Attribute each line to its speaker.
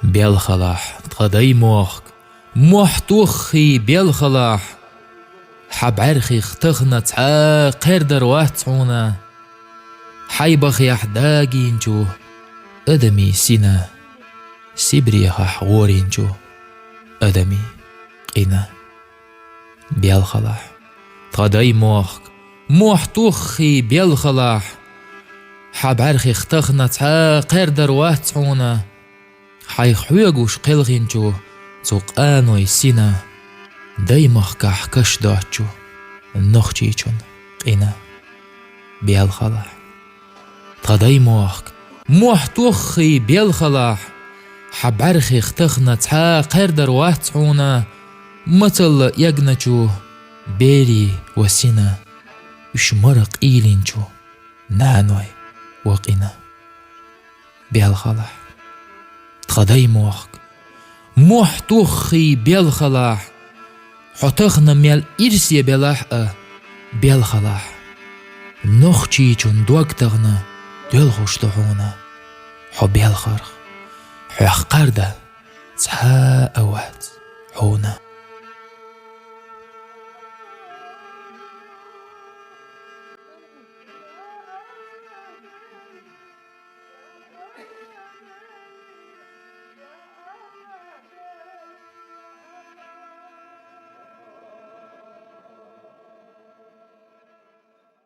Speaker 1: بيالخلاح تغدي موخك موح توخي بيالخلاح حب عرخي اختغنا تعا قردر واتعونا حيبخ يحداقي انجو ادمي سينا سيبريخا حغوري انجو ادمي قينا بيالخلاح تغدي موخك موح توخي بيالخلاح حب عرخي اختغنا تعا قردر واتعونا حي حويقوش قلغينجو زوقانو يسينا دايمخ كحكش داتشو النخجيجون قينا بيالخلاح تغدي موخك موح توخي بيالخلاح حب عرخي اختغنا تعا قردر واتعونا متل يقنجو بيري وسينا يشمرق إيلينجو نانوي وقينا بيالخلاح تغدي موخك موح توخي بيالخلاح حتغنا ميال إرسي بيلاح بيالخلاح نخجيجون دوقتغنا ديالغوش لحونا حو بيالخرخ حو قردة تعا أوات حونا